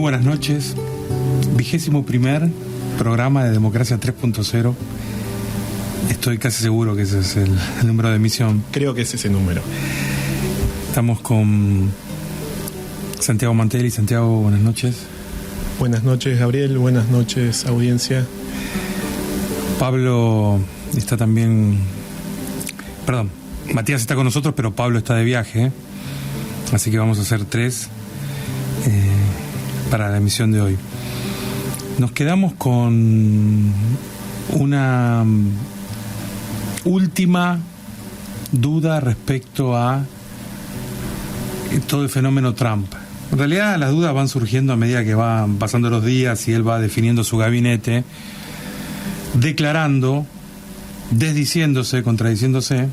buenas noches. 21º programa de Democracia 3.0. Estoy casi seguro que ese es el número de emisión. Creo que es ese número. Estamos con Santiago Mantelli. Santiago, buenas noches. Buenas noches, Gabriel. Buenas noches, audiencia. Pablo está también... Perdón, Matías está con nosotros, pero Pablo está de viaje. Así que vamos a hacer 3 para la emisión de hoy. Nos quedamos con una última duda respecto a todo el fenómeno Trump. En realidad las dudas van surgiendo a medida que van pasando los días y él va definiendo su gabinete, declarando, desdiciéndose, contradiciéndose,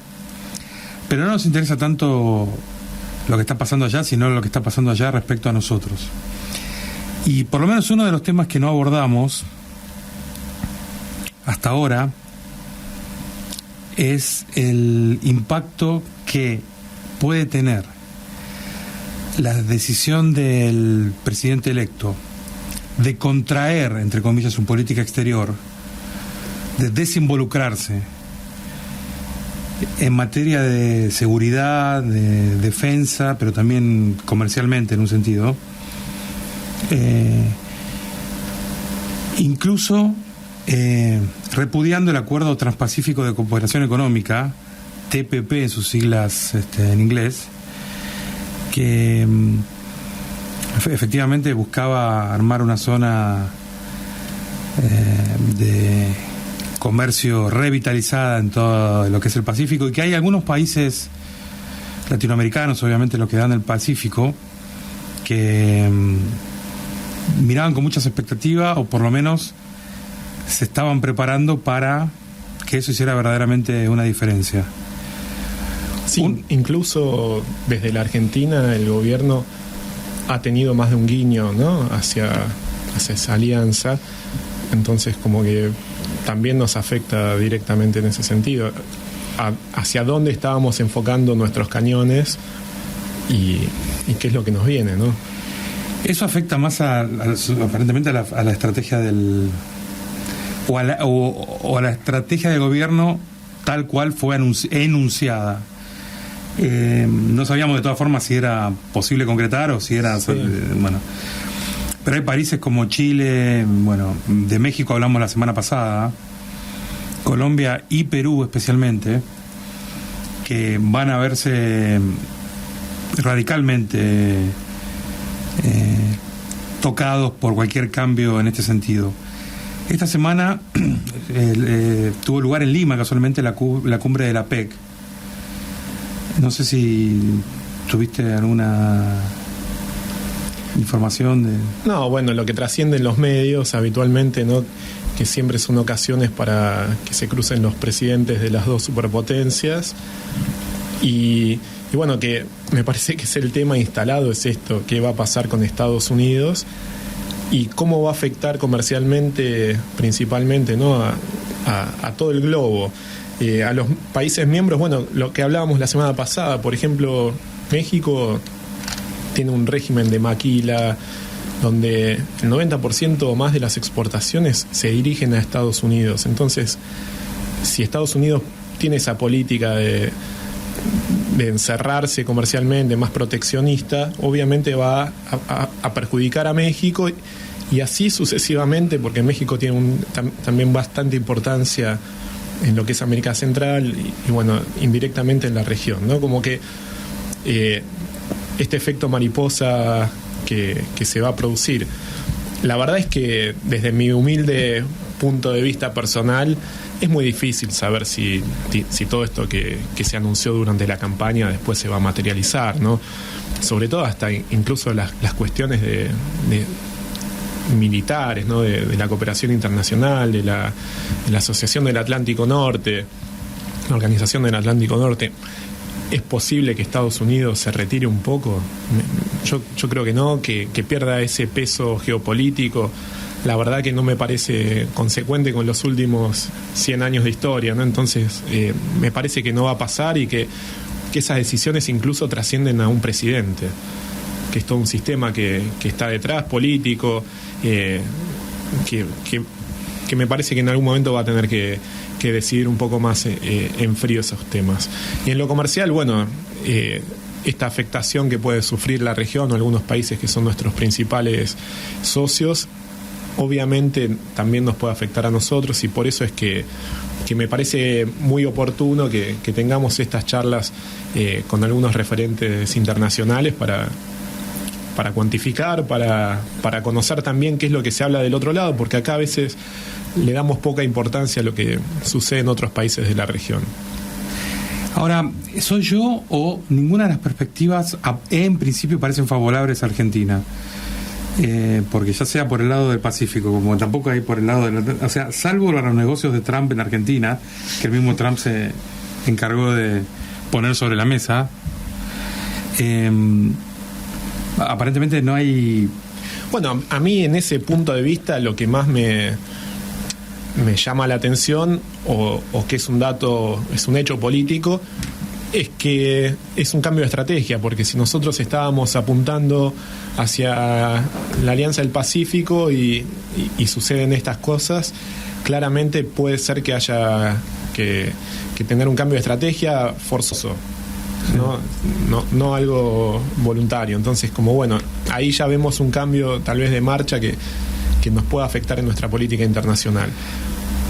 pero no nos interesa tanto lo que está pasando allá, sino lo que está pasando allá respecto a nosotros. Y por lo menos uno de los temas que no abordamos hasta ahora es el impacto que puede tener la decisión del presidente electo de contraer, entre comillas, su política exterior, de desinvolucrarse en materia de seguridad, de defensa, pero también comercialmente en un sentido, incluso repudiando el Acuerdo Transpacífico de Cooperación Económica, TPP en sus siglas en inglés, que efectivamente buscaba armar una zona de comercio revitalizada en todo lo que es el Pacífico, y que hay algunos países latinoamericanos, obviamente los que dan el Pacífico, que miraban con muchas expectativas, o por lo menos se estaban preparando para que eso hiciera verdaderamente una diferencia. Sí, incluso desde la Argentina el gobierno ha tenido más de un guiño, ¿no?, hacia esa alianza. Entonces como que también nos afecta directamente en ese sentido, hacia dónde estábamos enfocando nuestros cañones y qué es lo que nos viene, ¿no? Eso afecta más aparentemente a la estrategia del o a la estrategia del gobierno tal cual fue enunciada. No sabíamos de todas formas si era posible concretar o si era... Sí. Bueno, pero hay países como Chile, bueno, de México hablamos la semana pasada, Colombia y Perú especialmente, que van a verse radicalmente tocados por cualquier cambio en este sentido. Esta semana tuvo lugar en Lima casualmente la cumbre de la PEC. No sé si tuviste alguna información de... No, bueno, lo que trasciende en los medios habitualmente, ¿no?, que siempre son ocasiones para que se crucen los presidentes de las dos superpotencias, y bueno, que me parece que es el tema instalado, es esto: qué va a pasar con Estados Unidos y cómo va a afectar comercialmente principalmente, ¿no?, a todo el globo, a los países miembros. Bueno, lo que hablábamos la semana pasada, por ejemplo, México tiene un régimen de maquila donde el 90% o más de las exportaciones se dirigen a Estados Unidos. Entonces, si Estados Unidos tiene esa política de encerrarse comercialmente, más proteccionista, obviamente va a perjudicar a México, y así sucesivamente, porque México tiene también bastante importancia en lo que es América Central y bueno, indirectamente en la región, ¿no? Como que este efecto mariposa que se va a producir. La verdad es que desde mi humilde punto de vista personal es muy difícil saber si todo esto que se anunció durante la campaña después se va a materializar, ¿no? Sobre todo hasta incluso las cuestiones de militares, ¿no?, de la cooperación internacional, de la Asociación del Atlántico Norte, la Organización del Atlántico Norte. ¿Es posible que Estados Unidos se retire un poco? Yo creo que no, que pierda ese peso geopolítico. La verdad que no me parece consecuente con los últimos 100 años de historia, ¿no? Entonces me parece que no va a pasar, y que esas decisiones incluso trascienden a un presidente. es todo un sistema que está detrás, político, que me parece que en algún momento va a tener que decidir un poco más en frío esos temas. Y en lo comercial, bueno, esta afectación que puede sufrir la región o algunos países que son nuestros principales socios, obviamente también nos puede afectar a nosotros, y por eso es que me parece muy oportuno que tengamos estas charlas con algunos referentes internacionales para cuantificar, para conocer también qué es lo que se habla del otro lado, porque acá a veces le damos poca importancia a lo que sucede en otros países de la región. Ahora, ¿soy yo o ninguna de las perspectivas en principio parecen favorables a Argentina? Porque ya sea por el lado del Pacífico, como tampoco hay por el lado o sea, salvo los negocios de Trump en Argentina, que el mismo Trump se encargó de poner sobre la mesa, aparentemente no hay... Bueno, a mí en ese punto de vista lo que más me llama la atención, o que es un dato, es un hecho político, es que es un cambio de estrategia, porque si nosotros estábamos apuntando hacia la Alianza del Pacífico y suceden estas cosas, claramente puede ser que haya que tener un cambio de estrategia forzoso, no algo voluntario. Entonces, como bueno, ahí ya vemos un cambio tal vez de marcha que nos pueda afectar en nuestra política internacional.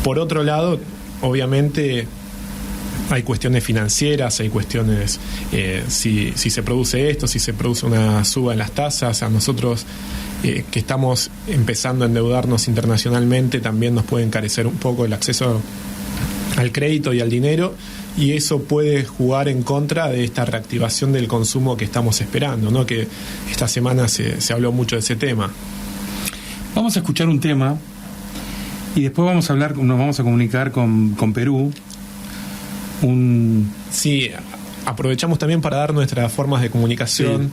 Por otro lado, obviamente hay cuestiones financieras, hay cuestiones, si se produce esto, si se produce una suba en las tasas, a nosotros que estamos empezando a endeudarnos internacionalmente, también nos puede encarecer un poco el acceso al crédito y al dinero, y eso puede jugar en contra de esta reactivación del consumo que estamos esperando, ¿no? Que esta semana se habló mucho de ese tema. Vamos a escuchar un tema y después nos vamos a comunicar con Perú. Sí, aprovechamos también para dar nuestras formas de comunicación,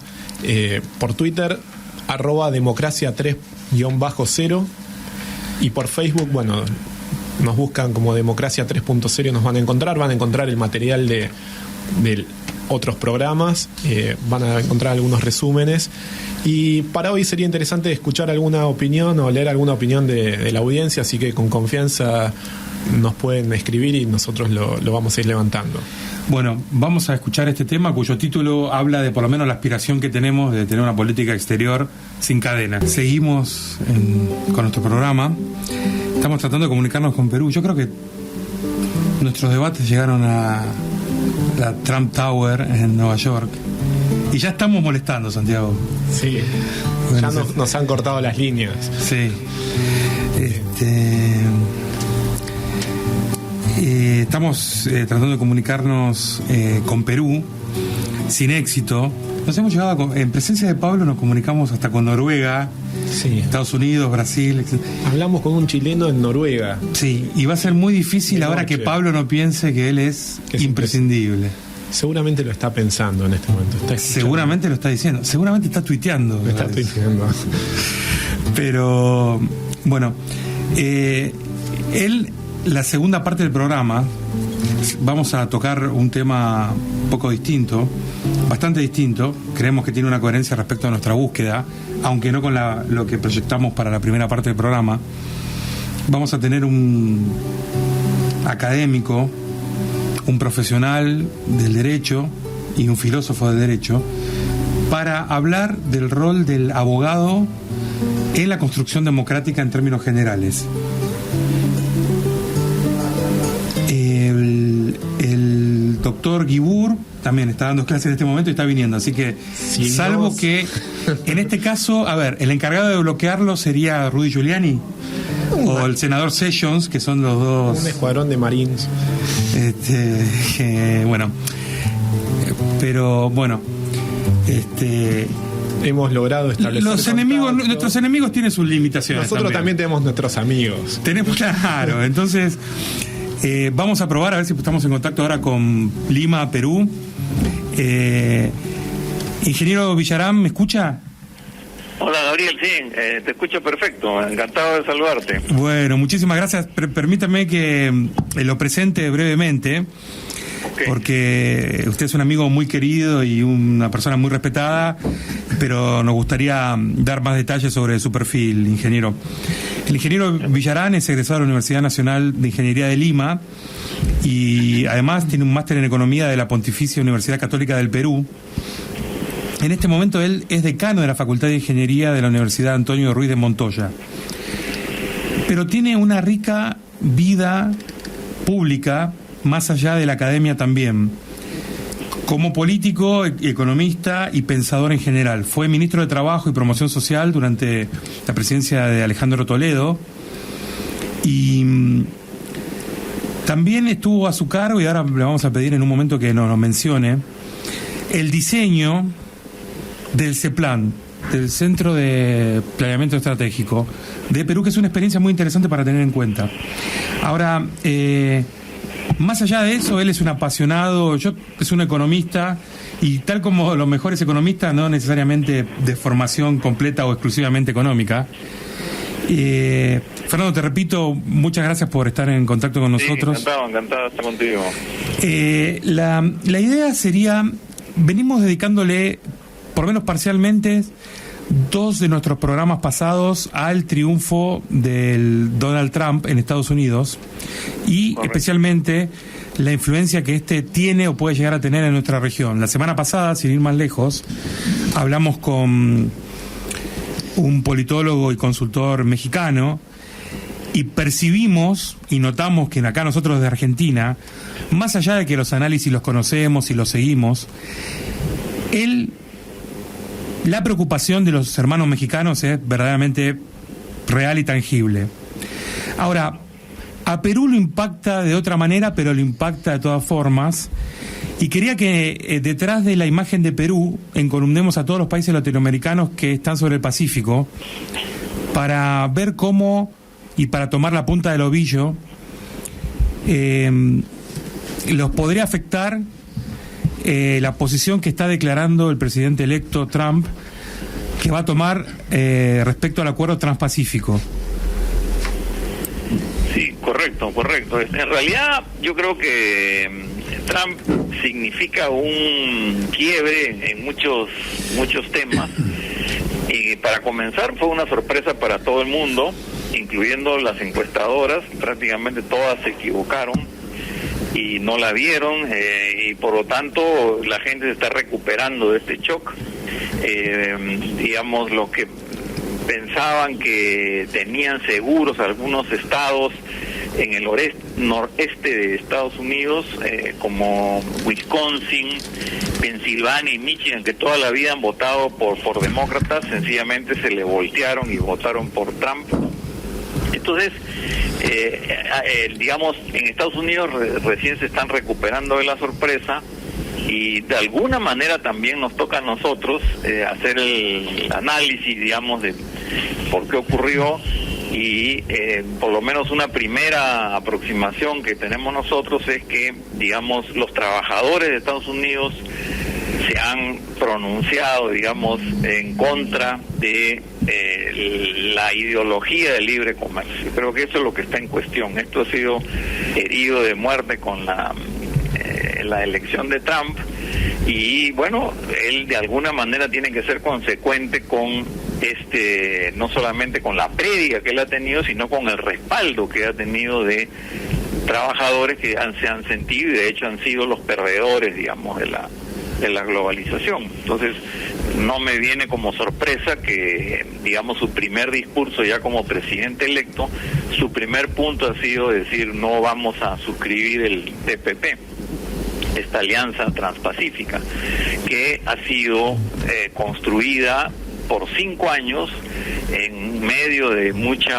por Twitter, @democracia3_0, y por Facebook, bueno, nos buscan como Democracia 3.0 y nos van a encontrar el material de otros programas, van a encontrar algunos resúmenes, y para hoy sería interesante escuchar alguna opinión o leer alguna opinión de la audiencia, así que con confianza nos pueden escribir y nosotros lo vamos a ir levantando. Bueno, vamos a escuchar este tema cuyo título habla de por lo menos la aspiración que tenemos de tener una política exterior sin cadenas. Seguimos con nuestro programa. Estamos tratando de comunicarnos con Perú. Yo creo que nuestros debates llegaron a la Trump Tower en Nueva York y ya estamos molestando, Santiago. Sí, bueno, ya nos han cortado las líneas. Sí. Estamos tratando de comunicarnos con Perú sin éxito. Nos hemos llegado en presencia de Pablo, nos comunicamos hasta con Noruega, Estados Unidos, Brasil, etc. Hablamos con un chileno en Noruega. Sí, y va a ser muy difícil ahora que Pablo no piense que él es imprescindible. Seguramente lo está pensando en este momento. Seguramente lo está diciendo. Seguramente está tuiteando. Lo está tuiteando. Pero, bueno, la segunda parte del programa vamos a tocar un tema un poco distinto, bastante distinto. Creemos que tiene una coherencia respecto a nuestra búsqueda, aunque no con lo que proyectamos para la primera parte del programa. Vamos a tener un académico, un profesional del derecho y un filósofo del derecho para hablar del rol del abogado en la construcción democrática en términos generales. El doctor Guibur también está dando clases en este momento y está viniendo, así que salvo que en este caso, a ver, el encargado de bloquearlo sería Rudy Giuliani o el senador Sessions, que son los dos. Un escuadrón de Marines. Bueno, pero bueno, hemos logrado establecer nuestros enemigos tienen sus limitaciones. Nosotros también tenemos nuestros amigos. Tenemos, claro. Entonces vamos a probar a ver si estamos en contacto ahora con Lima, Perú. Ingeniero Villarán, ¿me escucha? Hola Gabriel, sí, te escucho perfecto, encantado de saludarte. Bueno, muchísimas gracias. Permítame que lo presente brevemente. porque usted es un amigo muy querido y una persona muy respetada, pero nos gustaría dar más detalles sobre su perfil, ingeniero. El ingeniero Villarán es egresado de la Universidad Nacional de Ingeniería de Lima y además tiene un máster en Economía de la Pontificia Universidad Católica del Perú. En este momento él es decano de la Facultad de Ingeniería de la Universidad Antonio Ruiz de Montoya. Pero tiene una rica vida pública, más allá de la academia también. Como político, economista y pensador en general. Fue ministro de Trabajo y Promoción Social durante la presidencia de Alejandro Toledo. Y también estuvo a su cargo, y ahora le vamos a pedir en un momento que nos mencione, el diseño del CEPLAN, del Centro de Planeamiento Estratégico de Perú, que es una experiencia muy interesante para tener en cuenta. Ahora, más allá de eso, él es un apasionado, es un economista, y tal como los mejores economistas, no necesariamente de formación completa o exclusivamente económica. Fernando, te repito, muchas gracias por estar en contacto con nosotros. Encantado de estar contigo. La idea sería, venimos dedicándole, por lo menos parcialmente, 2 de nuestros programas pasados al triunfo del Donald Trump en Estados Unidos y Correcto. Especialmente la influencia que este tiene o puede llegar a tener en nuestra región. La semana pasada, sin ir más lejos, hablamos con un politólogo y consultor mexicano y percibimos y notamos que acá nosotros de Argentina, más allá de que los análisis los conocemos y los seguimos, la preocupación de los hermanos mexicanos es verdaderamente real y tangible. Ahora, a Perú lo impacta de otra manera, pero lo impacta de todas formas. Y quería que detrás de la imagen de Perú encolumnemos a todos los países latinoamericanos que están sobre el Pacífico para ver cómo, y para tomar la punta del ovillo, los podría afectar la posición que está declarando el presidente electo Trump, que va a tomar respecto al acuerdo transpacífico. Sí, correcto. En realidad, yo creo que Trump significa un quiebre en muchos temas. Y para comenzar, fue una sorpresa para todo el mundo, incluyendo las encuestadoras. Prácticamente todas se equivocaron y no la vieron, y por lo tanto la gente se está recuperando de este shock. Digamos, lo que pensaban que tenían seguros algunos estados en el noreste de Estados Unidos, como Wisconsin, Pensilvania y Michigan, que toda la vida han votado por demócratas, sencillamente se le voltearon y votaron por Trump. Entonces, digamos, en Estados Unidos recién se están recuperando de la sorpresa, y de alguna manera también nos toca a nosotros hacer el análisis, digamos, de por qué ocurrió, y por lo menos una primera aproximación que tenemos nosotros es que, digamos, los trabajadores de Estados Unidos se han pronunciado, digamos, en contra de la ideología del libre comercio. Creo que eso es lo que está en cuestión. Esto ha sido herido de muerte con la elección de Trump, y bueno, él de alguna manera tiene que ser consecuente con no solamente con la prédica que él ha tenido, sino con el respaldo que ha tenido de trabajadores que se han sentido y de hecho han sido los perdedores, digamos, de la globalización. Entonces, no me viene como sorpresa que, digamos, su primer discurso ya como presidente electo, su primer punto ha sido decir: no vamos a suscribir el TPP, esta alianza transpacífica, que ha sido construida por 5 años en medio de mucho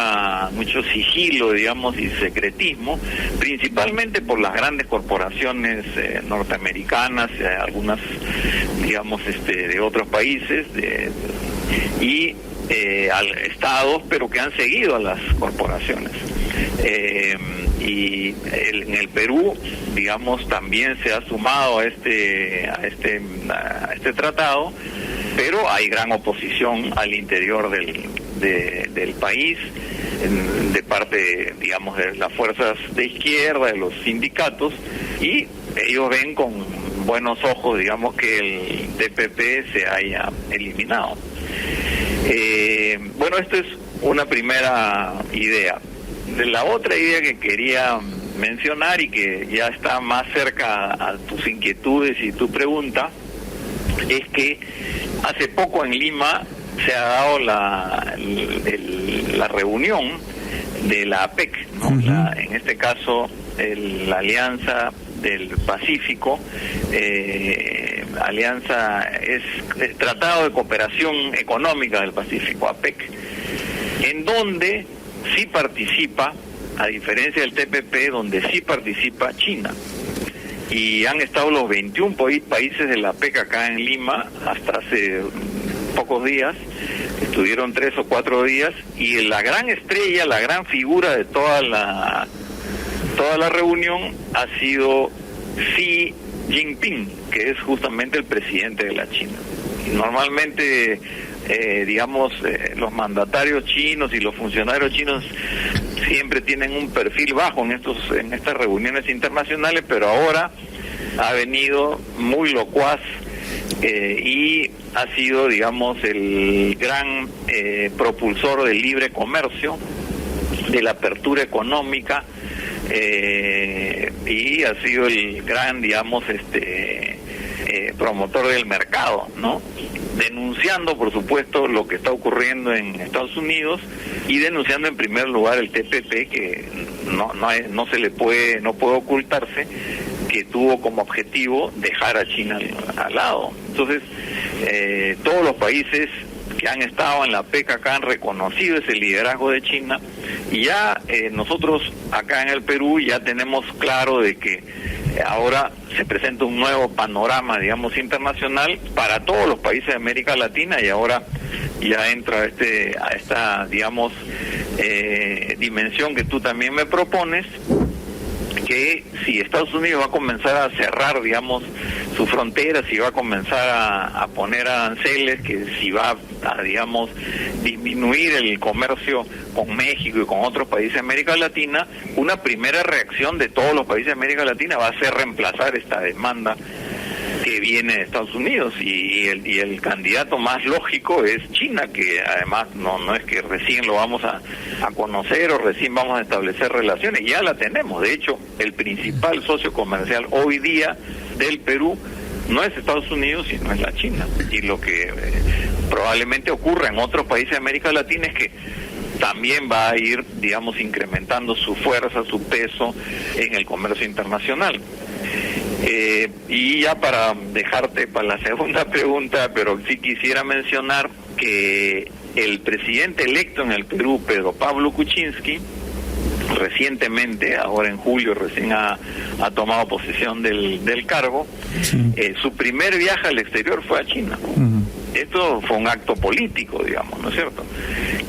sigilo, digamos, y secretismo, principalmente por las grandes corporaciones norteamericanas, algunas, digamos, de otros países, y estados, pero que han seguido a las corporaciones. Y en el Perú, digamos, también se ha sumado a este tratado, pero hay gran oposición al interior del país, de parte, digamos, de las fuerzas de izquierda, de los sindicatos, y ellos ven con buenos ojos, digamos, que el TPP se haya eliminado. Bueno, esto es una primera idea. De la otra idea que quería mencionar y que ya está más cerca a tus inquietudes y tu pregunta, es que hace poco en Lima se ha dado la reunión de la APEC, ¿no? Uh-huh. En este caso la Alianza del Pacífico, alianza es Tratado de Cooperación Económica del Pacífico, APEC, en donde sí participa, a diferencia del TPP, donde sí participa China. Y han estado los 21 países de la APEC acá en Lima hasta hace pocos días, estuvieron 3 o 4 días, y la gran estrella, la gran figura de toda la reunión ha sido Xi Jinping, que es justamente el presidente de la China. Y normalmente, los mandatarios chinos y los funcionarios chinos siempre tienen un perfil bajo en estas reuniones internacionales, pero ahora ha venido muy locuaz y ha sido, digamos, el gran propulsor del libre comercio, de la apertura económica, y ha sido el gran, digamos, promotor del mercado, ¿no? Denunciando, por supuesto, lo que está ocurriendo en Estados Unidos y denunciando en primer lugar el TPP, que no puede ocultarse que tuvo como objetivo dejar a China al lado. Entonces, todos los países que han estado en la PEC acá han reconocido ese liderazgo de China, y ya nosotros acá en el Perú ya tenemos claro de que ahora se presenta un nuevo panorama, digamos, internacional para todos los países de América Latina, y ahora ya entra a esta, digamos, dimensión que tú también me propones, que si Estados Unidos va a comenzar a cerrar, digamos, sus fronteras, si va a comenzar a poner aranceles, que si va a, digamos, disminuir el comercio con México y con otros países de América Latina, una primera reacción de todos los países de América Latina va a ser reemplazar esta demanda que viene de Estados Unidos, y el candidato más lógico es China, que además no es que recién lo vamos a conocer o recién vamos a establecer relaciones, ya la tenemos. De hecho, el principal socio comercial hoy día del Perú no es Estados Unidos, sino es la China. Y lo que probablemente ocurra en otros países de América Latina es que también va a ir, digamos, incrementando su fuerza, su peso en el comercio internacional. Y ya para dejarte para la segunda pregunta, pero sí quisiera mencionar que el presidente electo en el Perú, Pedro Pablo Kuczynski, recientemente, ahora en julio recién ha tomado posesión del cargo, sí. Su primer viaje al exterior fue a China. Uh-huh. Esto fue un acto político, digamos, ¿no es cierto?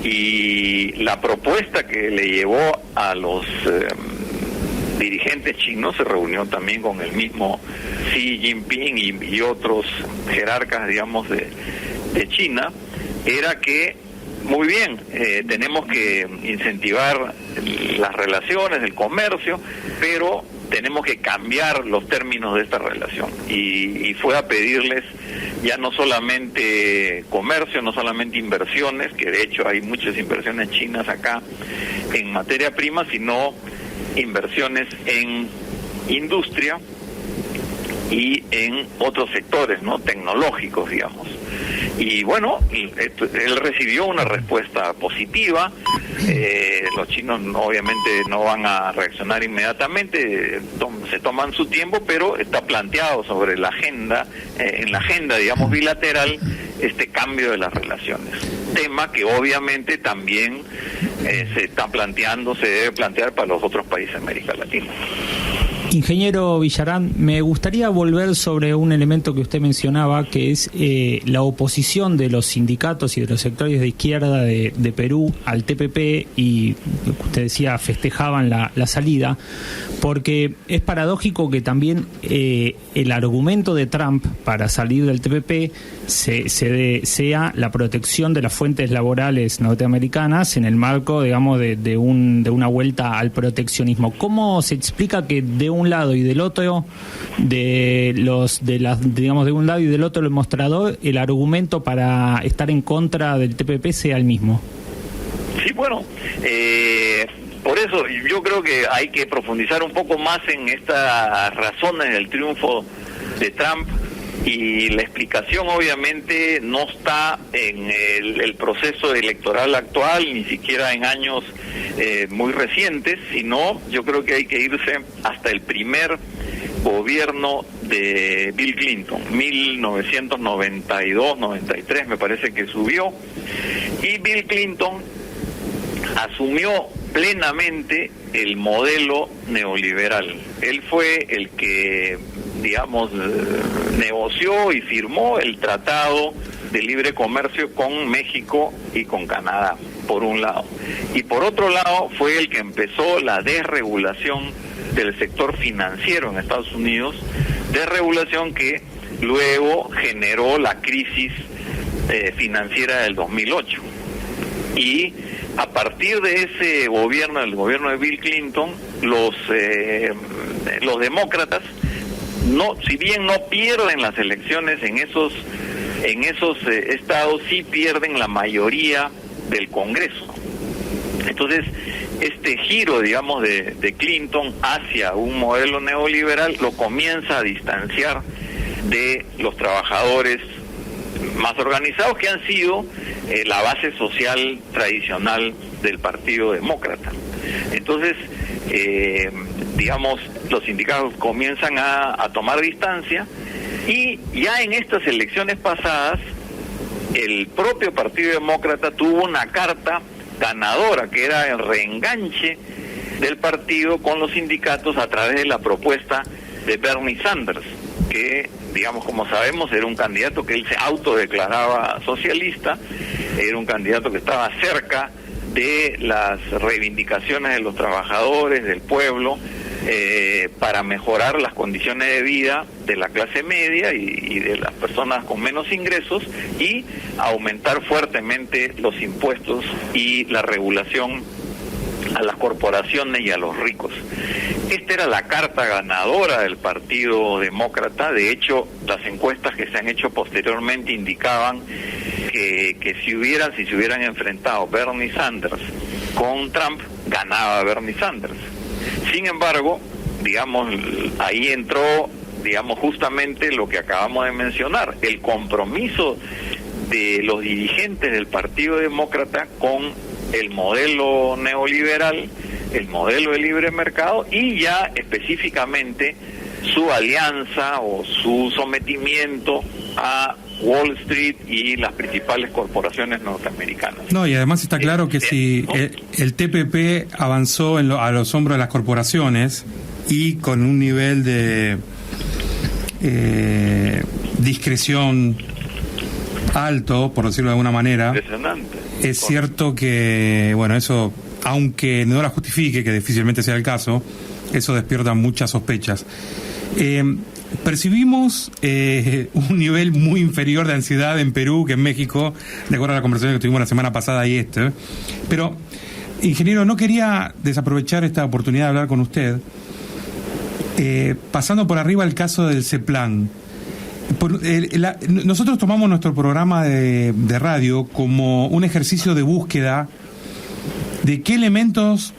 Y la propuesta que le llevó a los dirigentes chinos, se reunió también con el mismo Xi Jinping y otros jerarcas, digamos, de China, era que, muy bien, tenemos que incentivar las relaciones, el comercio, pero tenemos que cambiar los términos de esta relación. Y fue a pedirles ya no solamente comercio, no solamente inversiones, que de hecho hay muchas inversiones chinas acá en materia prima, sino inversiones en industria y en otros sectores, ¿no?, tecnológicos, digamos. Y bueno, él recibió una respuesta positiva. Los chinos obviamente no van a reaccionar inmediatamente, se toman su tiempo, pero está planteado sobre la agenda, en la agenda, digamos, bilateral, este cambio de las relaciones. Tema que obviamente también se debe plantear para los otros países de América Latina. Ingeniero Villarán, me gustaría volver sobre un elemento que usted mencionaba, que es la oposición de los sindicatos y de los sectores de izquierda de Perú al TPP, y usted decía festejaban la salida, porque es paradójico que también el argumento de Trump para salir del TPP sea la protección de las fuentes laborales norteamericanas en el marco, digamos, de una vuelta al proteccionismo. ¿Cómo se explica que de un un lado y del otro digamos de un lado y del otro del mostrador, el argumento para estar en contra del TPP sea el mismo? Sí, bueno, por eso yo creo que hay que profundizar un poco más en estas razones del triunfo de Trump, y la explicación obviamente no está en el proceso electoral actual, ni siquiera en años muy recientes, sino yo creo que hay que irse hasta el primer gobierno de Bill Clinton, 1992-93 me parece que subió, y Bill Clinton asumió plenamente el modelo neoliberal. Él fue el que, digamos, negoció y firmó el tratado de libre comercio con México y con Canadá, por un lado. Y por otro lado, fue el que empezó la desregulación del sector financiero en Estados Unidos, desregulación que luego generó la crisis financiera del 2008. Y a partir de ese gobierno, el gobierno de Bill Clinton, los demócratas, si bien no pierden las elecciones en esos estados, sí pierden la mayoría del Congreso. Entonces, este giro, digamos, de Clinton hacia un modelo neoliberal lo comienza a distanciar de los trabajadores más organizados, que han sido la base social tradicional del Partido Demócrata. Entonces, digamos, los sindicatos comienzan a tomar distancia, y ya en estas elecciones pasadas el propio Partido Demócrata tuvo una carta ganadora, que era el reenganche del partido con los sindicatos a través de la propuesta de Bernie Sanders, que, digamos, como sabemos, era un candidato que él se autodeclaraba socialista, era un candidato que estaba cerca de las reivindicaciones de los trabajadores, del pueblo, para mejorar las condiciones de vida de la clase media y de las personas con menos ingresos, y aumentar fuertemente los impuestos y la regulación a las corporaciones y a los ricos. Esta era la carta ganadora del Partido Demócrata. De hecho, las encuestas que se han hecho posteriormente indicaban que si se hubieran enfrentado Bernie Sanders con Trump, ganaba Bernie Sanders. Sin embargo, digamos, ahí entró, digamos, justamente lo que acabamos de mencionar, el compromiso de los dirigentes del Partido Demócrata con el modelo neoliberal, el modelo de libre mercado, y ya específicamente su alianza o su sometimiento a Wall Street y las principales corporaciones norteamericanas. No, y además está claro que si el TPP avanzó a los hombros de las corporaciones y con un nivel de discreción alto, por decirlo de alguna manera, es cierto que, bueno, eso, aunque no la justifique, que difícilmente sea el caso, eso despierta muchas sospechas. Percibimos un nivel muy inferior de ansiedad en Perú que en México, de acuerdo a la conversación que tuvimos la semana pasada y pero, ingeniero, no quería desaprovechar esta oportunidad de hablar con usted, pasando por arriba el caso del CEPLAN. Nosotros tomamos nuestro programa de radio como un ejercicio de búsqueda de qué elementos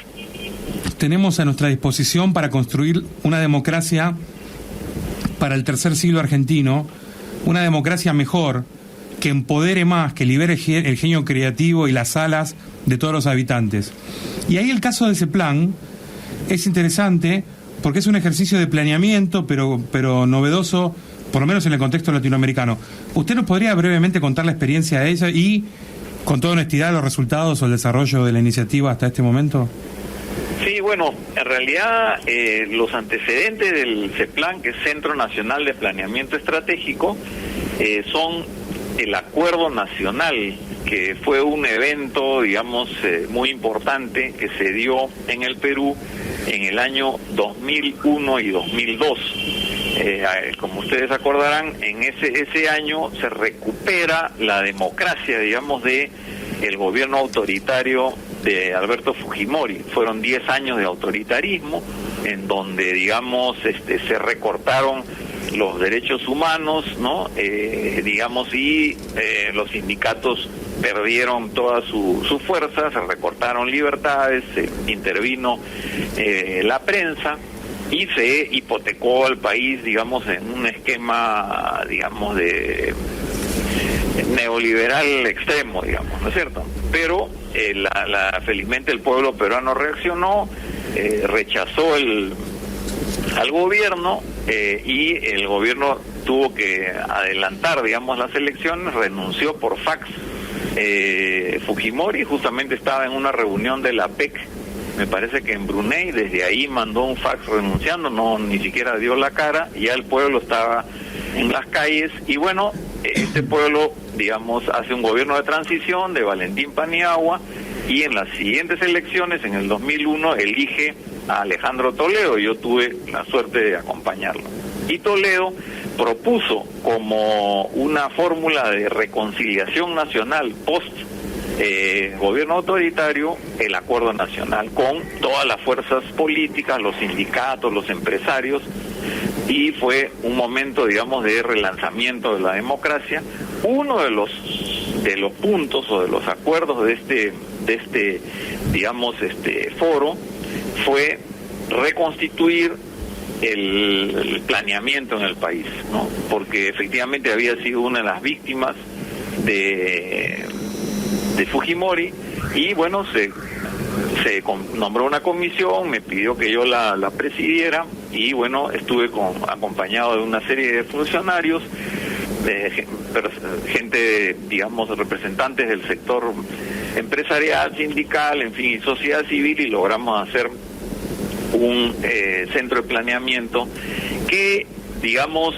tenemos a nuestra disposición para construir una democracia para el tercer siglo argentino, una democracia mejor, que empodere más, que libere el genio creativo y las alas de todos los habitantes. Y ahí el caso de ese plan es interesante porque es un ejercicio de planeamiento, pero novedoso, por lo menos en el contexto latinoamericano. ¿Usted nos podría brevemente contar la experiencia de ella y, con toda honestidad, los resultados o el desarrollo de la iniciativa hasta este momento? Sí, bueno, en realidad los antecedentes del CEPLAN, que es Centro Nacional de Planeamiento Estratégico, son el Acuerdo Nacional, que fue un evento, digamos, muy importante que se dio en el Perú en el año 2001 y 2002. Como ustedes acordarán, en ese año se recupera la democracia, digamos, de el gobierno autoritario de Alberto Fujimori. Fueron 10 años de autoritarismo, en donde, digamos, se recortaron los derechos humanos, ¿no? Digamos, y los sindicatos perdieron toda su fuerza, se recortaron libertades, se intervino la prensa y se hipotecó al país, digamos, en un esquema, digamos, de neoliberal extremo, digamos, ¿no es cierto? Pero felizmente el pueblo peruano reaccionó, rechazó al gobierno, y el gobierno tuvo que adelantar, digamos, las elecciones, renunció por fax. Fujimori justamente estaba en una reunión de la PEC, me parece que en Brunei, desde ahí mandó un fax renunciando, ni siquiera dio la cara, y ya el pueblo estaba en las calles, y bueno, este pueblo, digamos, hace un gobierno de transición de Valentín Paniagua, y en las siguientes elecciones, en el 2001, elige a Alejandro Toledo. Yo tuve la suerte de acompañarlo. Y Toledo propuso como una fórmula de reconciliación nacional post gobierno autoritario el acuerdo nacional con todas las fuerzas políticas, los sindicatos, los empresarios, y fue un momento, digamos, de relanzamiento de la democracia. Uno de los puntos o de los acuerdos de este digamos, foro fue reconstituir el planeamiento en el país, ¿no? Porque efectivamente había sido una de las víctimas de Fujimori, y bueno, se nombró una comisión, me pidió que yo la presidiera, y bueno, estuve acompañado de una serie de funcionarios, gente, digamos, representantes del sector empresarial, sindical, en fin, y sociedad civil, y logramos hacer un centro de planeamiento que, digamos,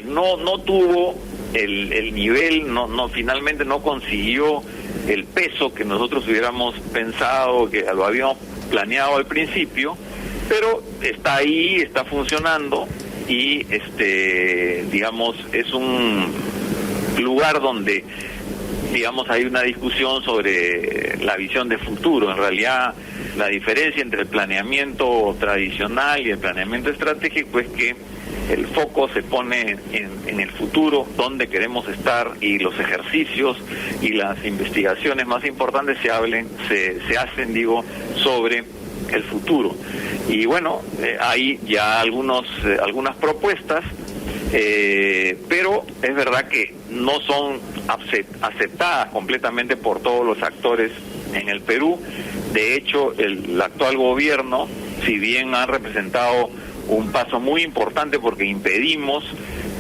no tuvo el nivel, finalmente no consiguió el peso que nosotros hubiéramos pensado, que lo habíamos planeado al principio, pero está ahí, está funcionando, y digamos, es un lugar donde, digamos, hay una discusión sobre la visión de futuro. En realidad, la diferencia entre el planeamiento tradicional y el planeamiento estratégico es que el foco se pone en el futuro, donde queremos estar, y los ejercicios y las investigaciones más importantes se hacen, sobre el futuro. Y bueno, hay ya algunas propuestas, pero es verdad que no son aceptadas completamente por todos los actores en el Perú. De hecho, el actual gobierno, si bien ha representado un paso muy importante porque impedimos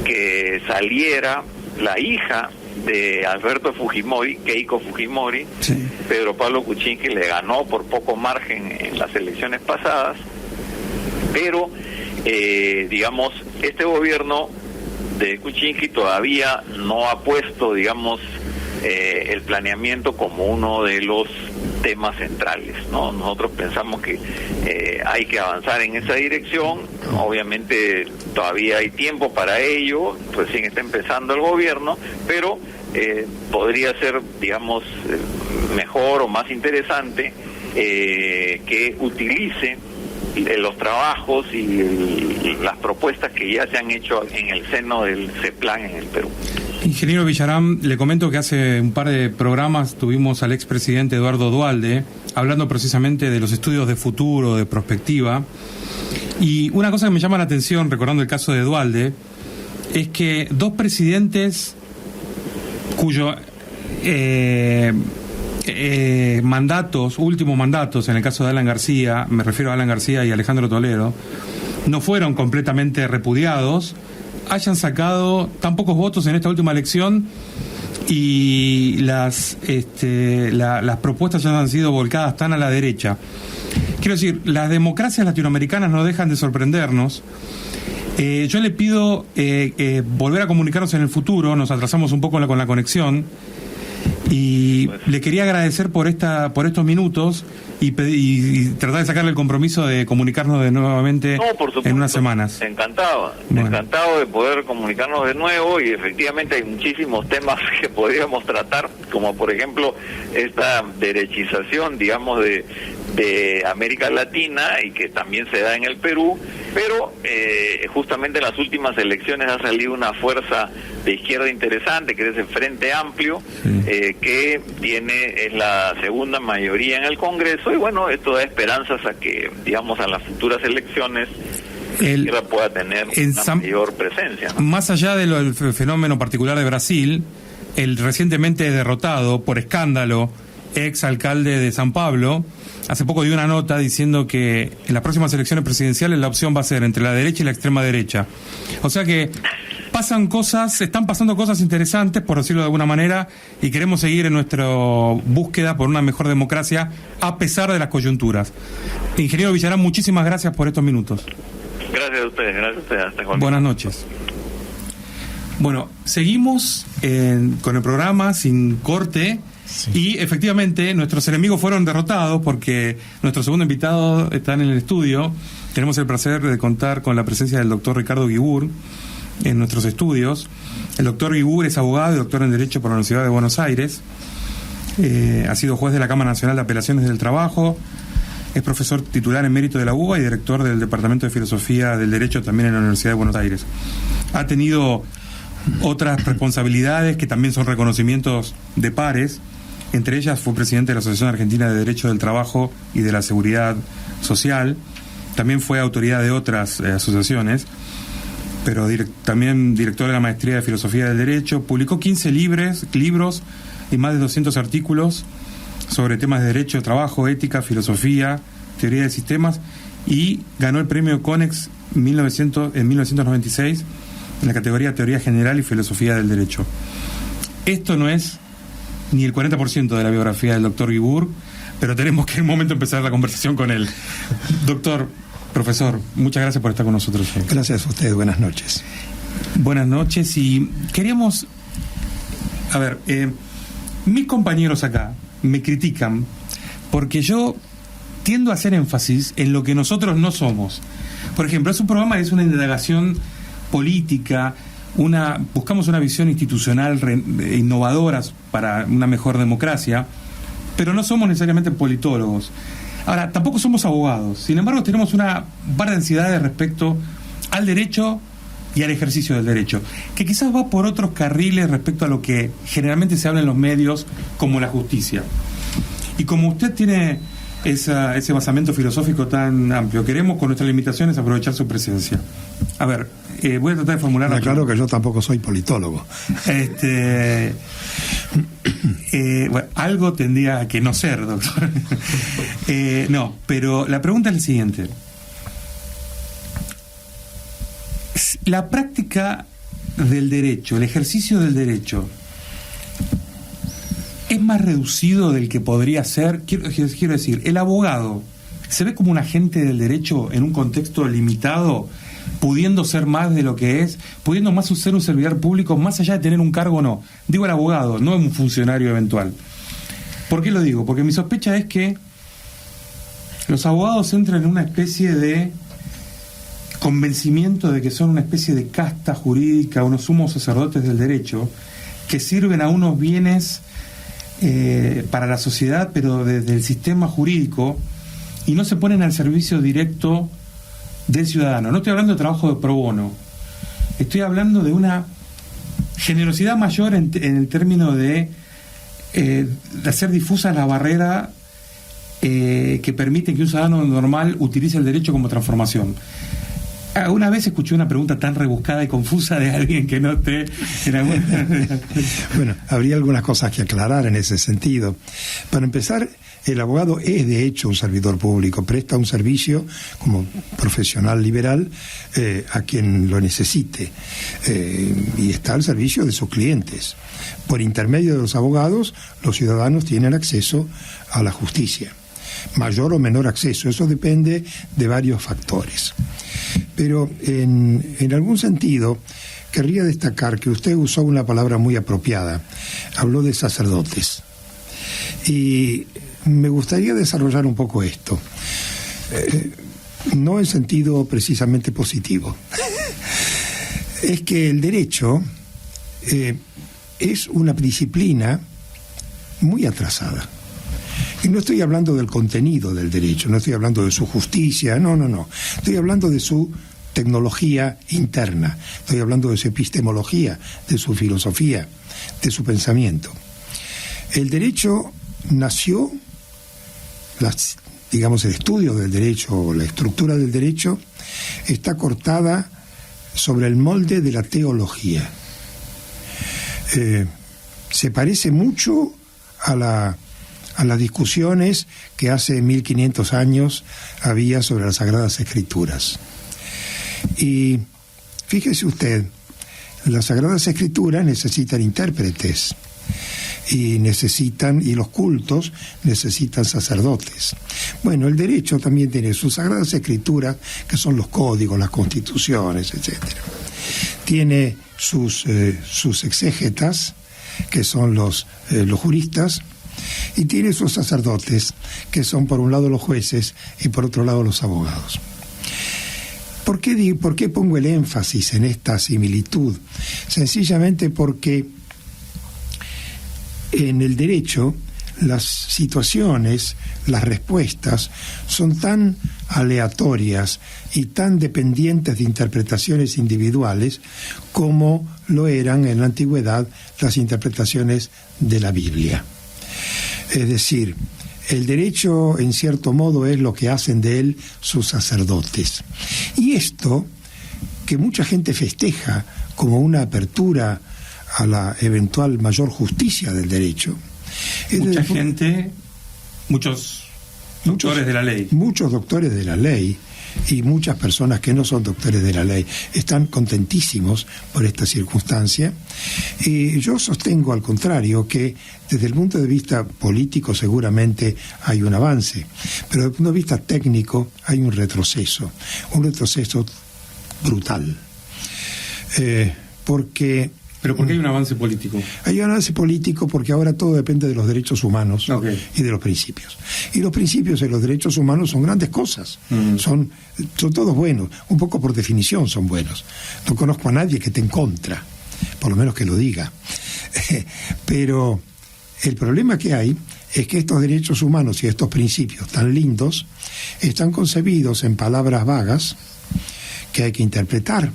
que saliera la hija de Alberto Fujimori, Keiko Fujimori, sí. Pedro Pablo Kuczynski le ganó por poco margen en las elecciones pasadas, pero digamos, este gobierno de Kuczynski todavía no ha puesto, digamos, el planeamiento como uno de los temas centrales, ¿no? Nosotros pensamos que hay que avanzar en esa dirección. Obviamente todavía hay tiempo para ello, recién está empezando el gobierno, pero podría ser, digamos, mejor o más interesante que utilice los trabajos y las propuestas que ya se han hecho en el seno del CEPLAN en el Perú. Ingeniero Villarán, le comento que hace un par de programas tuvimos al expresidente Eduardo Duhalde hablando precisamente de los estudios de futuro, de prospectiva, y una cosa que me llama la atención, recordando el caso de Duhalde, es que dos presidentes cuyos últimos mandatos, en el caso de Alan García, me refiero a Alan García y Alejandro Toledo, no fueron completamente repudiados, hayan sacado tan pocos votos en esta última elección, y las propuestas ya han sido volcadas tan a la derecha. Quiero decir, las democracias latinoamericanas no dejan de sorprendernos. Yo le pido volver a comunicarnos en el futuro, nos atrasamos un poco con la conexión, y le quería agradecer por estos minutos y tratar de sacarle el compromiso de comunicarnos de nuevamente en unas semanas. Encantado de poder comunicarnos de nuevo, y efectivamente hay muchísimos temas que podríamos tratar, como por ejemplo esta derechización, digamos, de de América Latina y que también se da en el Perú, pero justamente en las últimas elecciones ha salido una fuerza de izquierda interesante, que es el Frente Amplio, que es la segunda mayoría en el Congreso, y bueno, esto da esperanzas a que, digamos, a las futuras elecciones la izquierda pueda tener una mayor presencia, ¿no? Más allá del fenómeno particular de Brasil, el recientemente derrotado por escándalo ex alcalde de San Pablo hace poco dio una nota diciendo que en las próximas elecciones presidenciales la opción va a ser entre la derecha y la extrema derecha. O sea que están pasando cosas interesantes, por decirlo de alguna manera, y queremos seguir en nuestra búsqueda por una mejor democracia a pesar de las coyunturas. Ingeniero Villarán, muchísimas gracias por estos minutos. Gracias a ustedes. Hasta luego. Buenas noches. Bueno, seguimos con el programa sin corte. Sí. Y efectivamente nuestros enemigos fueron derrotados porque nuestro segundo invitado está en el estudio. Tenemos el placer de contar con la presencia del doctor Ricardo Guibur en nuestros estudios. El doctor Guibur es abogado y doctor en Derecho por la Universidad de Buenos Aires. Ha sido juez de la Cámara Nacional de Apelaciones del Trabajo. Es profesor titular emérito de la UBA y director del Departamento de Filosofía del Derecho también en la Universidad de Buenos Aires. Ha tenido otras responsabilidades que también son reconocimientos de pares. Entre ellas fue presidente de la Asociación Argentina de Derecho del Trabajo y de la Seguridad Social. También fue autoridad de otras asociaciones, pero también director de la Maestría de Filosofía del Derecho. Publicó 15 libros y más de 200 artículos sobre temas de derecho, trabajo, ética, filosofía, teoría de sistemas, y ganó el premio Conex en 1996 en la categoría Teoría General y Filosofía del Derecho. Esto no es ni el 40% de la biografía del doctor Guibur, pero tenemos que en un momento empezar la conversación con él. Doctor, profesor, muchas gracias por estar con nosotros. Gracias a ustedes, buenas noches. Buenas noches, y queríamos... A ver, mis compañeros acá me critican porque yo tiendo a hacer énfasis en lo que nosotros no somos. Por ejemplo, es un programa, es una indagación política, buscamos una visión institucional innovadora para una mejor democracia, pero no somos necesariamente politólogos. Ahora, tampoco somos abogados. Sin embargo, tenemos una par de ansiedades respecto al derecho y al ejercicio del derecho, que quizás va por otros carriles respecto a lo que generalmente se habla en los medios como la justicia. Y como usted tiene ese basamento filosófico tan amplio, queremos con nuestras limitaciones aprovechar su presencia. A ver, voy a tratar de formular... Claro que yo tampoco soy politólogo. Bueno, algo tendría que no ser, doctor. No, pero la pregunta es la siguiente. La práctica del derecho, el ejercicio del derecho, ¿es más reducido del que podría ser? Quiero decir, ¿el abogado se ve como un agente del derecho en un contexto limitado, pudiendo ser más de lo que es, pudiendo más ser un servidor público, más allá de tener un cargo o no? Digo el abogado, no un funcionario eventual. ¿Por qué lo digo? Porque mi sospecha es que los abogados entran en una especie de convencimiento de que son una especie de casta jurídica, unos sumos sacerdotes del derecho, que sirven a unos bienes para la sociedad, pero desde el sistema jurídico, y no se ponen al servicio directo del ciudadano. No estoy hablando de trabajo de pro bono, estoy hablando de una generosidad mayor en el término de hacer difusa la barrera que permite que un ciudadano normal utilice el derecho como transformación. Una vez escuché una pregunta tan rebuscada y confusa de alguien que no esté en alguna... Bueno, habría algunas cosas que aclarar en ese sentido. Para empezar, el abogado es de hecho un servidor público, presta un servicio como profesional liberal a quien lo necesite, y está al servicio de sus clientes. Por intermedio de los abogados, los ciudadanos tienen acceso a la justicia. Mayor o menor acceso, eso depende de varios factores. Pero en algún sentido querría destacar que usted usó una palabra muy apropiada, habló de sacerdotes, y me gustaría desarrollar un poco esto, no en sentido precisamente positivo. Es que el derecho es una disciplina muy atrasada. Y no estoy hablando del contenido del derecho, no estoy hablando de su justicia, no. Estoy hablando de su tecnología interna, estoy hablando de su epistemología, de su filosofía, de su pensamiento. El derecho nació, digamos, el estudio del derecho o la estructura del derecho está cortada sobre el molde de la teología. Se parece mucho a las discusiones que hace 1500 años había sobre las Sagradas Escrituras. Y fíjese usted, las Sagradas Escrituras necesitan intérpretes y los cultos necesitan sacerdotes. Bueno, el derecho también tiene sus Sagradas Escrituras, que son los códigos, las constituciones, etcétera. Tiene sus exégetas, que son los juristas, y tiene sus sacerdotes, que son por un lado los jueces y por otro lado los abogados. ¿Por qué pongo el énfasis en esta similitud? Sencillamente porque en el derecho las situaciones, las respuestas son tan aleatorias y tan dependientes de interpretaciones individuales como lo eran en la antigüedad las interpretaciones de la Biblia. Es decir, el derecho, en cierto modo, es lo que hacen de él sus sacerdotes. Y esto, que mucha gente festeja como una apertura a la eventual mayor justicia del derecho. Muchos doctores de la ley. Muchos doctores de la ley y muchas personas que no son doctores de la ley están contentísimos por esta circunstancia. Y yo sostengo, al contrario, que desde el punto de vista político seguramente hay un avance, pero desde el punto de vista técnico hay un retroceso brutal. ¿Pero por qué hay un avance político? Hay un avance político porque ahora todo depende de los derechos humanos y de los principios. Y los principios de los derechos humanos son grandes cosas. Son todos buenos. Un poco por definición son buenos. No conozco a nadie que esté en contra, por lo menos que lo diga. Pero el problema que hay es que estos derechos humanos y estos principios tan lindos están concebidos en palabras vagas que hay que interpretar.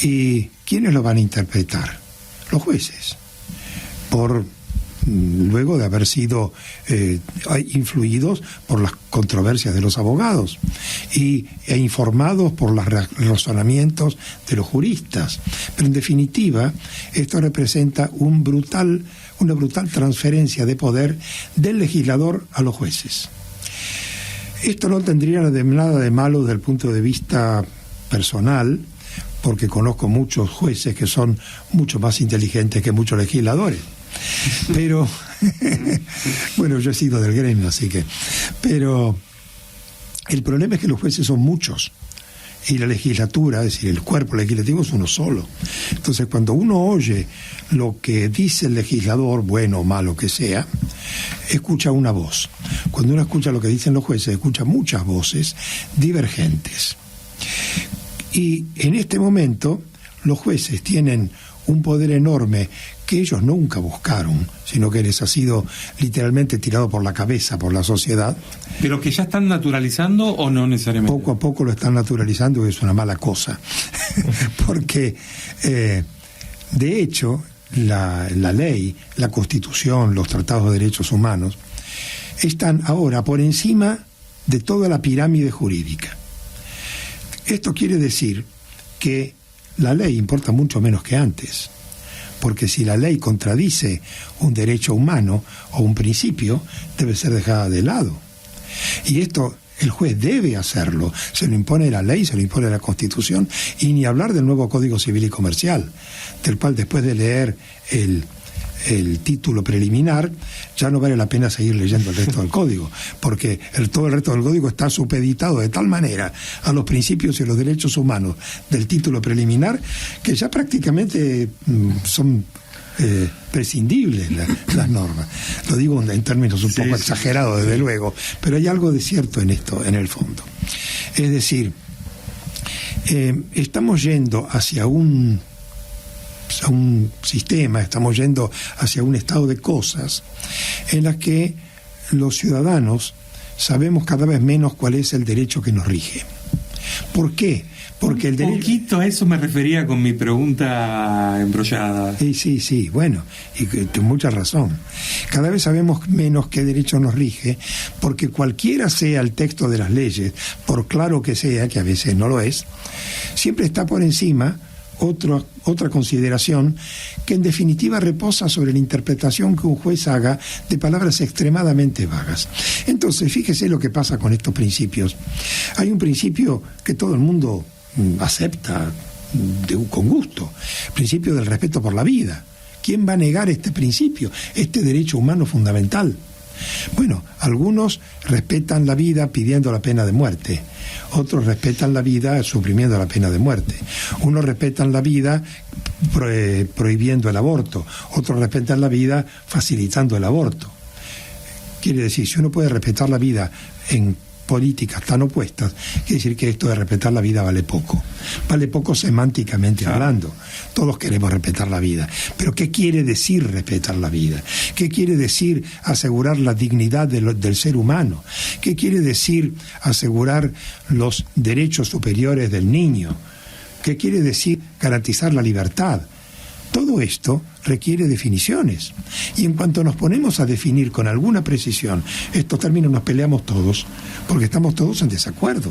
¿Y quiénes lo van a interpretar? Los jueces, luego de haber sido influidos por las controversias de los abogados e informados por los razonamientos de los juristas. Pero en definitiva, esto representa una brutal transferencia de poder del legislador a los jueces. Esto no tendría nada de malo desde el punto de vista personal, porque conozco muchos jueces que son mucho más inteligentes que muchos legisladores. Pero, bueno, yo he sido del gremio, así que... Pero el problema es que los jueces son muchos y la legislatura, es decir, el cuerpo legislativo es uno solo. Entonces, cuando uno oye lo que dice el legislador, bueno o malo que sea, escucha una voz. Cuando uno escucha lo que dicen los jueces, escucha muchas voces divergentes. Y en este momento los jueces tienen un poder enorme que ellos nunca buscaron, sino que les ha sido literalmente tirado por la cabeza por la sociedad. ¿Pero que ya están naturalizando o no necesariamente? Poco a poco lo están naturalizando y es una mala cosa. Porque, de hecho, la ley, la Constitución, los tratados de derechos humanos, están ahora por encima de toda la pirámide jurídica. Esto quiere decir que la ley importa mucho menos que antes, porque si la ley contradice un derecho humano o un principio, debe ser dejada de lado. Y esto el juez debe hacerlo, se lo impone la ley, se lo impone la Constitución, y ni hablar del nuevo Código Civil y Comercial, del cual después de leer el título preliminar, ya no vale la pena seguir leyendo el resto del código, porque todo el resto del código está supeditado de tal manera a los principios y los derechos humanos del título preliminar que ya prácticamente son prescindibles las normas. Lo digo en términos un poco exagerados, desde luego, pero hay algo de cierto en esto, en el fondo. Es decir, estamos yendo hacia un sistema, estamos yendo hacia un estado de cosas en las que los ciudadanos sabemos cada vez menos cuál es el derecho que nos rige. ¿Por qué? Porque el derecho... poquito a eso me refería con mi pregunta embrollada. Sí, bueno, y con mucha razón. Cada vez sabemos menos qué derecho nos rige, porque cualquiera sea el texto de las leyes, por claro que sea, que a veces no lo es, siempre está por encima otra consideración que en definitiva reposa sobre la interpretación que un juez haga de palabras extremadamente vagas. Entonces, fíjese lo que pasa con estos principios. Hay un principio que todo el mundo acepta con gusto, el principio del respeto por la vida. ¿Quién va a negar este principio, este derecho humano fundamental? Bueno, algunos respetan la vida pidiendo la pena de muerte, otros respetan la vida suprimiendo la pena de muerte, unos respetan la vida prohibiendo el aborto, otros respetan la vida facilitando el aborto. Quiere decir, si uno puede respetar la vida en políticas tan opuestas, quiere decir que esto de respetar la vida vale poco semánticamente hablando. Todos queremos respetar la vida, pero ¿qué quiere decir respetar la vida? ¿Qué quiere decir asegurar la dignidad del ser humano? ¿Qué quiere decir asegurar los derechos superiores del niño? ¿Qué quiere decir garantizar la libertad? Todo esto requiere definiciones. Y en cuanto nos ponemos a definir con alguna precisión estos términos, nos peleamos todos, porque estamos todos en desacuerdo.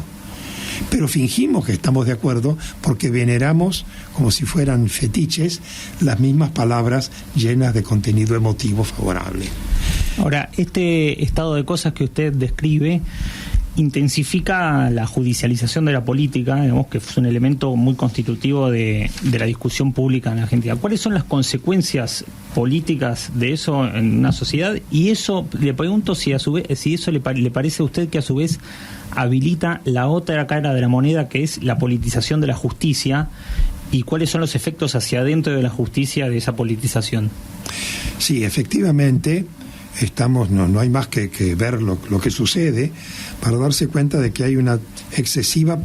Pero fingimos que estamos de acuerdo porque veneramos, como si fueran fetiches, las mismas palabras llenas de contenido emotivo favorable. Ahora, este estado de cosas que usted describe intensifica la judicialización de la política, digamos que es un elemento muy constitutivo de la discusión pública en Argentina. ¿Cuáles son las consecuencias políticas de eso en una sociedad? Y eso, le pregunto si a su vez, si eso le parece a usted que a su vez habilita la otra cara de la moneda, que es la politización de la justicia, y cuáles son los efectos hacia adentro de la justicia de esa politización. Sí, efectivamente, no hay más que ver lo que sucede para darse cuenta de que hay una excesiva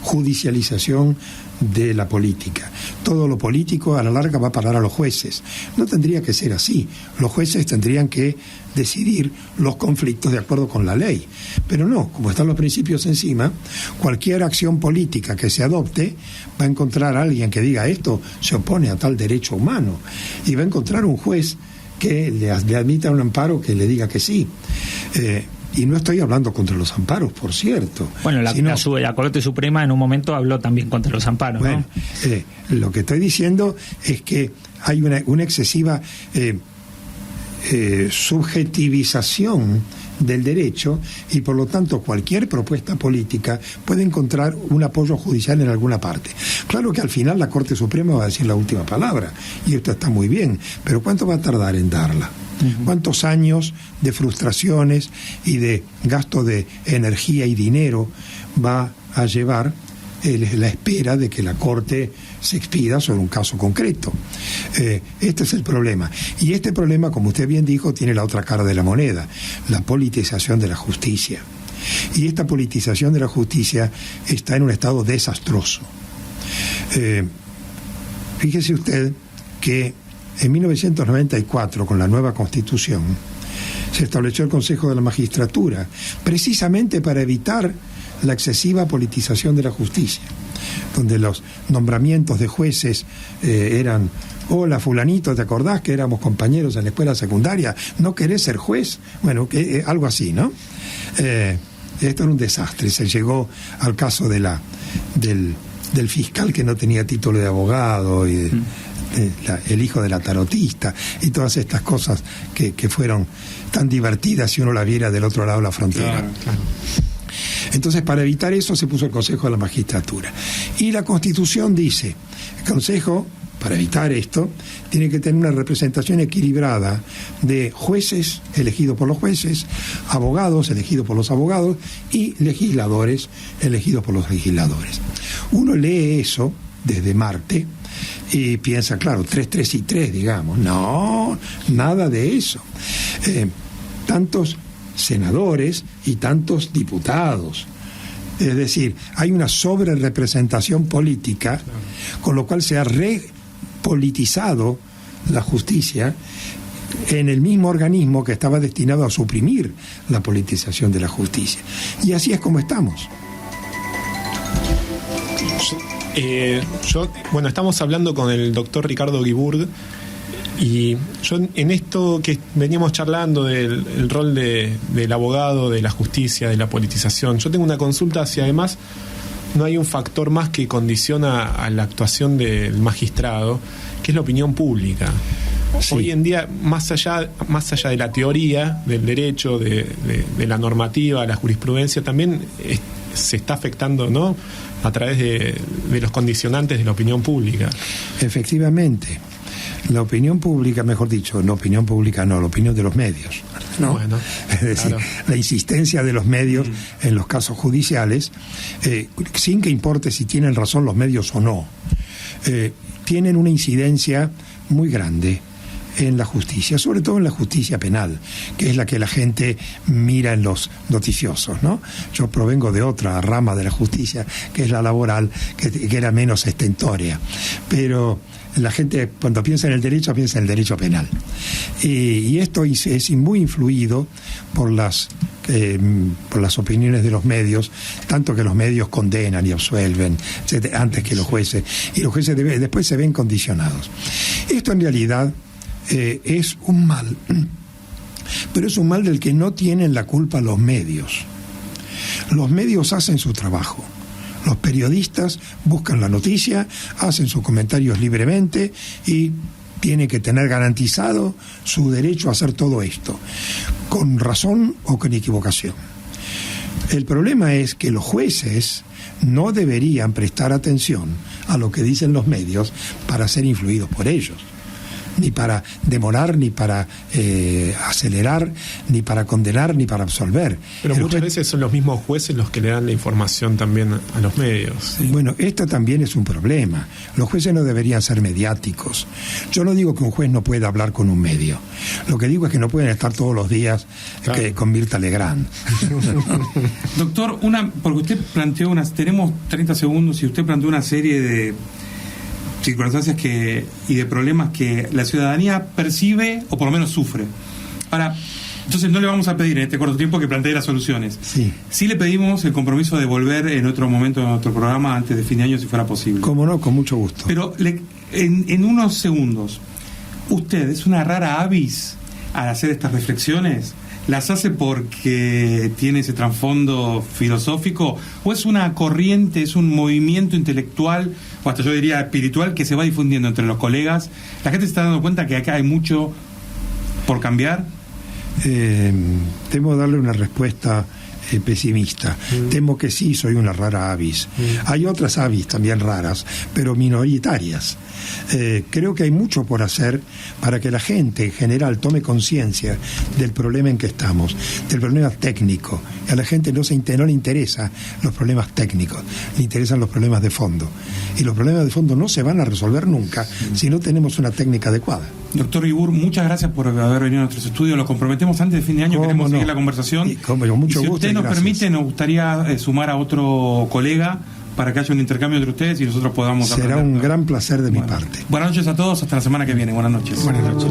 judicialización de la política. Todo lo político a la larga va a parar a los jueces. No tendría que ser así. Los jueces tendrían que decidir los conflictos de acuerdo con la ley. Pero no, como están los principios encima, cualquier acción política que se adopte va a encontrar a alguien que diga esto se opone a tal derecho humano, y va a encontrar un juez que le admita un amparo que le diga que sí. Y no estoy hablando contra los amparos, por cierto. Bueno, la Corte Suprema en un momento habló también contra los amparos, bueno, ¿no? Lo que estoy diciendo es que hay una excesiva subjetivización del derecho, y por lo tanto cualquier propuesta política puede encontrar un apoyo judicial en alguna parte. Claro que al final la Corte Suprema va a decir la última palabra, y esto está muy bien, pero ¿cuánto va a tardar en darla? ¿Cuántos años de frustraciones y de gasto de energía y dinero va a llevar la espera de que la Corte se expida sobre un caso concreto? Este es el problema. Y este problema, como usted bien dijo, tiene la otra cara de la moneda, la politización de la justicia. Y esta politización de la justicia está en un estado desastroso. Fíjese usted que en 1994, con la nueva Constitución, se estableció el Consejo de la Magistratura, precisamente para evitar la excesiva politización de la justicia, donde los nombramientos de jueces eran: hola fulanito, ¿te acordás que éramos compañeros en la escuela secundaria? ¿No querés ser juez? Bueno, algo así, ¿no? Esto era un desastre. Se llegó al caso del fiscal que no tenía título de abogado, y el hijo de la tarotista, y todas estas cosas que fueron tan divertidas si uno la viera del otro lado de la frontera. Claro. Entonces, para evitar eso se puso el Consejo de la Magistratura. Y la Constitución dice: el Consejo, para evitar esto, tiene que tener una representación equilibrada de jueces elegidos por los jueces, abogados elegidos por los abogados y legisladores elegidos por los legisladores. Uno lee eso desde Marte y piensa, claro, 3, 3 y 3, digamos. No, nada de eso. Tantos senadores y tantos diputados. Es decir, hay una sobrerepresentación política, con lo cual se ha repolitizado la justicia, en el mismo organismo que estaba destinado a suprimir la politización de la justicia. Y así es como estamos. Bueno, estamos hablando con el doctor Ricardo Guibourd, y yo en esto que veníamos charlando del rol del abogado, de la justicia, de la politización, yo tengo una consulta si además no hay un factor más que condiciona a la actuación del magistrado, que es la opinión pública. Sí. Hoy en día, más allá de la teoría del derecho, de la normativa, la jurisprudencia, también se está afectando, ¿no?, a través de los condicionantes de la opinión pública. Efectivamente. La opinión pública, mejor dicho, la opinión pública no, la opinión de los medios, ¿no? Bueno, es decir, claro, la insistencia de los medios en los casos judiciales, sin que importe si tienen razón los medios o no, tienen una incidencia muy grande en la justicia, sobre todo en la justicia penal, que es la que la gente mira en los noticiosos, ¿no? Yo provengo de otra rama de la justicia, que es la laboral, que era menos estentórea, pero la gente cuando piensa en el derecho piensa en el derecho penal, y esto es muy influido por las opiniones de los medios, tanto que los medios condenan y absuelven antes que los jueces, y los jueces después se ven condicionados. Esto en realidad es un mal, pero es un mal del que no tienen la culpa los medios. Los medios hacen su trabajo. Los periodistas buscan la noticia, hacen sus comentarios libremente y tienen que tener garantizado su derecho a hacer todo esto, con razón o con equivocación. El problema es que los jueces no deberían prestar atención a lo que dicen los medios para ser influidos por ellos, ni para demorar, ni para acelerar, ni para condenar, ni para absolver. Pero muchas veces son los mismos jueces los que le dan la información también a los medios. Sí. Bueno, esto también es un problema. Los jueces no deberían ser mediáticos. Yo no digo que un juez no pueda hablar con un medio. Lo que digo es que no pueden estar todos los días con Mirta Legrand. Doctor, porque usted planteó tenemos 30 segundos y usted planteó una serie de circunstancias y de problemas que la ciudadanía percibe o por lo menos sufre. Ahora, entonces no le vamos a pedir en este corto tiempo que plantee las soluciones. Sí le pedimos el compromiso de volver en otro momento en otro programa antes de fin de año si fuera posible. Cómo no, con mucho gusto. Pero en unos segundos, ¿usted es una rara avis al hacer estas reflexiones? ¿Las hace porque tiene ese trasfondo filosófico? ¿O es una corriente, es un movimiento intelectual, o hasta yo diría espiritual, que se va difundiendo entre los colegas? ¿La gente se está dando cuenta que acá hay mucho por cambiar? Temo darle una respuesta pesimista. Temo que sí, soy una rara avis. Hay otras avis también raras, pero minoritarias. Creo que hay mucho por hacer para que la gente en general tome conciencia del problema en que estamos, del problema técnico. A la gente no le interesa los problemas técnicos, le interesan los problemas de fondo. Y los problemas de fondo no se van a resolver nunca si no tenemos una técnica adecuada. Doctor Guibourd, muchas gracias por haber venido a nuestros estudios. Lo comprometemos antes de fin de año, queremos seguir la conversación. Y con mucho si gusto, usted nos permite, nos gustaría sumar a otro colega para que haya un intercambio entre ustedes y nosotros podamos Será un gran placer de mi parte. Buenas noches a todos, hasta la semana que viene. Buenas noches. Buenas noches.